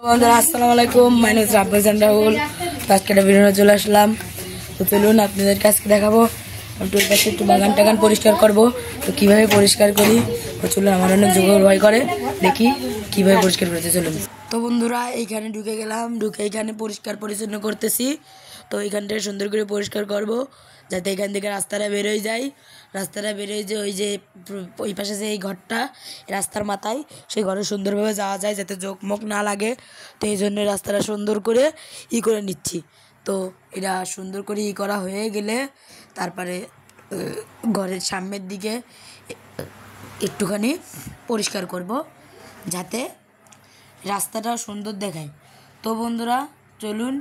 বন্ধুরা আসসালামু আলাইকুম, মাই নেম ইজ রাব্বাজান রাহুল। আজকে একটা ভিডিও চলে আসলাম। তো চলুন আপনাদেরকে আজকে দেখাবো একটু বাগান টাগান পরিষ্কার করবো। তো কিভাবে পরিষ্কার করি তো চলুন, আমার অনেক যোগ্য ভয় করে, দেখি কিভাবে পরিষ্কার করেছে। চলুন। তো বন্ধুরা এইখানে ঢুকে গেলাম, ঢুকে এইখানে পরিষ্কার পরিচ্ছন্ন করতেছি। তো এইখানটা সুন্দর করে পরিষ্কার করব, যাতে এখান থেকে রাস্তাটা বেরোয় যায়। রাস্তাটা বেরোয় যে ওই যে ওই পাশে যে এই ঘরটা রাস্তার মাথায়, সেই ঘরে সুন্দরভাবে যাওয়া যায়, যাতে চোখমুখ না লাগে। তো এই জন্য রাস্তাটা সুন্দর করে করে নিচ্ছি। তো এটা সুন্দর করে করা হয়ে গেলে তারপরে ঘরের সামনের দিকে একটুখানি পরিষ্কার করব, যাতে রাস্তাটা সুন্দর দেখায়। তো বন্ধুরা চলুন,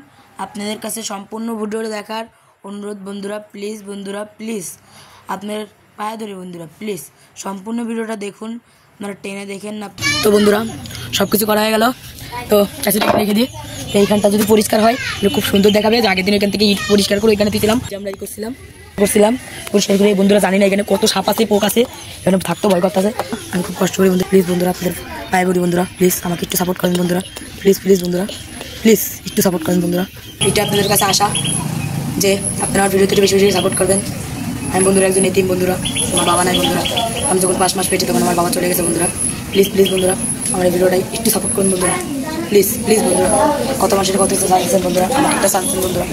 আপনাদের কাছে সম্পূর্ণ ভিডিওটা দেখার অনুরোধ বন্ধুরা। প্লিজ বন্ধুরা, প্লিজ আপনার পায়ে ধরে বন্ধুরা, প্লিজ সম্পূর্ণ ভিডিওটা দেখুন, আপনারা টেনে দেখেন না। তো বন্ধুরা সব কিছু করা হয়ে গেল। তো চাষিটা রেখে দিই, এইখানটা যদি পরিষ্কার হয় খুব সুন্দর দেখাবে। যে আগের দিন এখান থেকে ইট পরিষ্কার করে এখানে দিয়েছিলাম, আমরা করছিলাম পরিষ্কার করে। বন্ধুরা জানি না এখানে কত সাপ আছে, পোক আছে, এখানে থাকতে ভয় করতে আছে। আমি খুব কষ্ট করি বন্ধুরা। প্লিজ বন্ধুরা আপনাদের পায়ে বলি বন্ধুরা, প্লিজ আমাকে একটু সাপোর্ট করেন বন্ধুরা, প্লিজ প্লিজ বন্ধুরা, প্লিজ একটু সাপোর্ট করেন বন্ধুরা। এটা আপনাদের কাছে আশা যে আপনারা আমার ভিডিওতে বেশি বেশি সাপোর্ট করবেন। আমি বন্ধুরা একজন এতিম বন্ধুরা, আমার বাবা নাই বন্ধুরা। আমি যখন 5 মাস পেয়েছি তখন আমার বাবা চলে গেছে বন্ধুরা। প্লিজ প্লিজ বন্ধুরা আমার এই ভিডিওটাই একটু সাপোর্ট করুন বন্ধুরা, প্লিজ প্লিজ বন্ধুরা। কত মাসের কত চাইছেন বন্ধুরা, আমাকে একটা চাইছেন বন্ধুরা,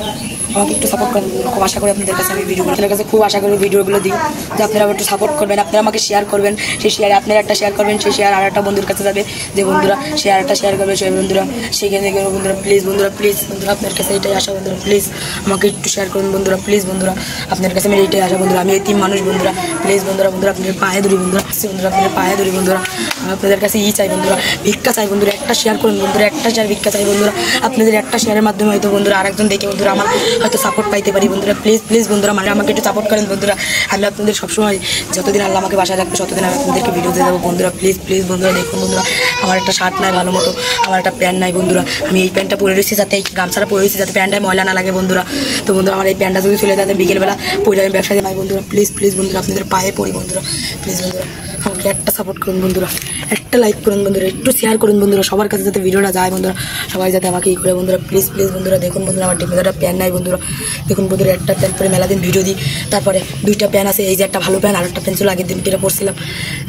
আমাকে একটু সাপোর্ট করবেন। খুব আশা করি আপনাদের কাছে আমি ভিডিওগুলো, আপনাদের কাছে খুব আশা করি ভিডিওগুলো দিই, যে আপনারা একটু সাপোর্ট করবেন। আপনারা আমাকে শেয়ার করবেন, সেই শেয়ারে আপনারা একটা শেয়ার করবেন, সেই শেয়ার আর একটা বন্ধুর কাছে যাবে, যে বন্ধুরা শেয়ার একটা শেয়ার করবে সেই বন্ধুরা সেখানে গেলে বন্ধুরা। প্লিজ বন্ধুরা, প্লিজ বন্ধুরা আপনার কাছে এটাই আসা বন্ধুরা, প্লিজ আমাকে একটু শেয়ার করুন বন্ধুরা, প্লিজ বন্ধুরা আপনার কাছে আমি এইটাই আসা বন্ধুরা। আমি এতিম মানুষ বন্ধুরা, প্লিজ বন্ধুরা, বন্ধুরা আপনাদের পায়ে ধরি বন্ধুরা, বন্ধুরা আপনাদের পায়ে ধরি বন্ধুরা। আপনাদের কাছে চাই বন্ধুরা, ভিক্ষা চাই বন্ধুরা, একটা শেয়ার করুন বন্ধুরা, একটা শেয়ার ভিক্ষা চাই বন্ধুরা। আপনাদের একটা শেয়ারের মাধ্যমে হয়তো বন্ধুরা আরেকজন দেখে বন্ধুরা আমার হয়তো সাপোর্ট পাইতে পারি বন্ধুরা। প্লিজ প্লিজ বন্ধুরা মানে আমাকে একটু সাপোর্ট করেন বন্ধুরা। আমি আপনাদের সবসময় যতদিন আল্লাহ আমাকে বাসায় রাখবে ততদিন আমি আপনাদেরকে ভিডিও দিয়ে যাবো বন্ধুরা। প্লিজ প্লিজ বন্ধুরা দেখুন বন্ধুরা, আমার একটা শার্ট নাই ভালো মতো, আমার একটা প্যান্ট নাই বন্ধুরা। আমি এই প্যান্টটা পরে রয়েছি, যাতে এই গামছাটা পরে রয়েছি, যাতে প্যান্টটায় ময়লা না লাগে বন্ধুরা। তো বন্ধুরা আমার এই প্যান্টটা যদি চলে যাতে বিকেলবেলা পরে আমি ব্যবসা যাই বন্ধুরা। প্লিজ প্লিজ বন্ধুরা আপনাদের পায়ে পড়ি বন্ধুরা, প্লিজ বন্ধুরা আমাকে একটা সাপোর্ট করুন বন্ধুরা, একটা লাইক করুন বন্ধুরা, একটু শেয়ার করুন বন্ধুরা, সবার কাছে যাতে ভিডিওটা যায় বন্ধুরা, সবাই যাতে আমাকে করে বন্ধুরা। প্লিজ প্লিজ বন্ধুরা দেখুন বন্ধুরা, আমার ডিমের প্যান নাই বন্ধুরা। দেখুন বন্ধুরা একটা প্যান্ট পরে মেলা দিন ভিডিও দিই, তারপরে 2টা প্যান আছে। এই যে একটা ভালো প্যান্ট, আর একটা প্যান্ট ছিল আগের দিন কেটে পড়ছিলাম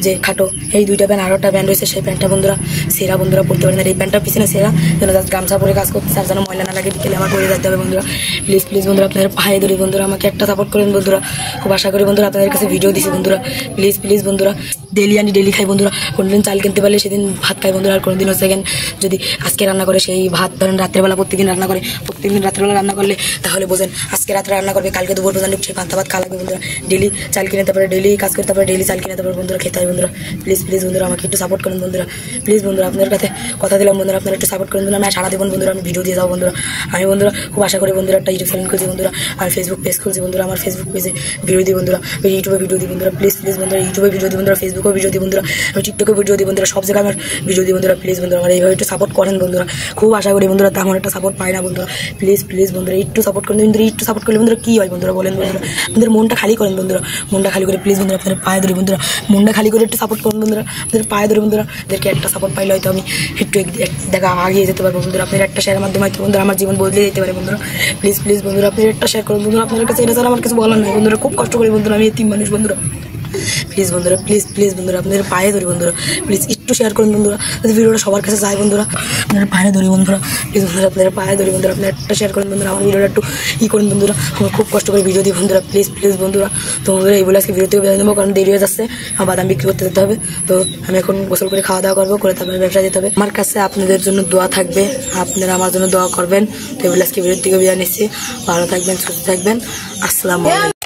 যে খাটো, এই 2টা প্যান্ট, আর একটা প্যান্ট রয়েছে, সেই প্যান্টটা বন্ধুরা সেরা বন্ধুরা পড়তে পারেন। এই প্যান্টটা পিছনে সেরা, যেন গামছা পরে কাজ করতে আর যেন ময়লা না লাগে, বিকেলে আমার পরে যেতে হবে বন্ধুরা। প্লিজ প্লিজ বন্ধুরা আপনাদের পায়ে ধরি বন্ধুরা, আমাকে একটা সাপোর্ট করেন বন্ধুরা। খুব আশা করি বন্ধুরা আপনাদের কাছে ভিডিও দিছি বন্ধুরা। প্লিজ প্লিজ বন্ধুরা ডেলি আনি ডেলি খাই বন্ধুরা। কোনোদিন চাল কিনতে পারলে সেদিন ভাত খাই বন্ধুরা, আর কোনোদিন হচ্ছে যদি আজকে রান্না করে সেই ভাত ধরেন রাত্রেবেলা প্রত্যেকদিন রান্না করে, প্রত্যেকদিন রাত্রেবেলা রান্না করলে তাহলে বোঝেন আজকে রাত্রে রান্না করবে, কালকে দুপুর পর্যন্ত সেই পান্তা ভাত খাওয়া লাগবে বন্ধুরা। ডেলি চাল কিনে তারপরে ডেলি কাজ করতে পারে, ডেলি চাল কিনে তারপরে বন্ধুরা খেতে হয় বন্ধুরা। প্লিজ প্লিজ বন্ধুরা আমাকে একটু সাপোর্ট করেন বন্ধুরা, প্লিজ বন্ধুরা আপনার কাছে কথা দিলাম বন্ধুরা, আপনারা একটু সাপোর্ট করেন বন্ধুরা। আমি সারা দেবেন বন্ধুরা, আমি ভিডিও দিয়ে যাবো বন্ধুরা। আমি বন্ধুরা খুব আশা করি বন্ধুরা একটা ইউটিউব চ্যানেল খুলছি বন্ধুরা, আমি ফেসবুক পেজ খুলছি বন্ধুরা। আমার ফেসবুক পেজে ভিডিও দিই বন্ধুরা, ইউটিউবে ভিডিও দিই বন্ধুরা। প্লিজ প্লিজ বন্ধুরা ইউটিউবে ভিডিও দিই বন্ধুরা, ফেসবুকে ভিডিও দিই বন্ধুরা, আমি টিকটকে ভিডিও দিই বন্ধুরা, সব জায়গায় আমার ভিডিও দিই বন্ধুরা। প্লিজ বন্ধুরা আমার এইভাবে একটু সাপোর্ট করেন বন্ধুরা, খুব আশা করি বন্ধুরা। তেমন একটা সাপোর্ট পাই না বন্ধুরা। প্লিজ প্লিজ বন্ধুরা একটু সাপোর্ট করেন বন্ধুরা, একটু সাপোর্ট করলে বন্ধুরা কি হয় বন্ধুরা বলেন বন্ধুরা। আপনাদের মনটা খালি করেন বন্ধুরা, মনটা খালি করে প্লিজ বন্ধুরা আপনাদের পায়ে ধরি বন্ধুরা, মনটা খালি করে একটু সাপোর্ট করুন বন্ধুরা, আপনাদের পায়ে ধরি বন্ধুরা। এদেরকে একটা সাপোর্ট পাইলে হয়তো আমি একটু দেখা আগিয়ে যেতে পারবো বন্ধুরা। আপনার একটা শেয়ারের মাধ্যমে হয়তো বন্ধুরা আমার জীবন বদলে যেতে পারে বন্ধুরা। প্লিজ প্লিজ বন্ধুরা আপনার একটা শেয়ার করুন বন্ধুরা। আপনাদের কাছে এটা ছাড়া আমার কিছু বলার নাই বন্ধুরা, খুব কষ্ট করি বন্ধুরা, আমি এতিম মানুষ বন্ধুরা। প্লিজ বন্ধুরা, প্লিজ প্লিজ বন্ধুরা আপনাদের পায়ে ধরি বন্ধুরা, প্লিজ একটু শেয়ার করুন বন্ধুরা, যাতে ভিডিওটা সবার কাছে যায় বন্ধুরা। আপনাদের পায়ে ধরি বন্ধুরা, প্লিজ বন্ধুরা আপনাদের পায়ে ধরি বন্ধুরা, আপনারা একটা শেয়ার করুন বন্ধুরা, আমার ভিডিওটা একটু করুন বন্ধুরা। আমার খুব কষ্ট করে ভিডিও দিই বন্ধুরা, প্লিজ প্লিজ বন্ধুরা। তো বন্ধুরা এই বলে আজকে ভিডিও থেকে বেরোয় দেবো, কারণ দেরি হয়ে যাচ্ছে, আমার বাদাম বিক্রি করতে যেতে হবে। তো আমি এখন গোসল করে খাওয়া দাওয়া করবো, করে তারপরে ব্যবসা যেতে হবে। আমার কাছে আপনাদের জন্য দোয়া থাকবে, আপনারা আমার জন্য দোয়া করবেন। তো এই বলে আজকে ভিডিও থেকে বিদায় নিচ্ছি। ভালো থাকবেন, সুস্থ থাকবেন, আসসালামু আলাইকুম।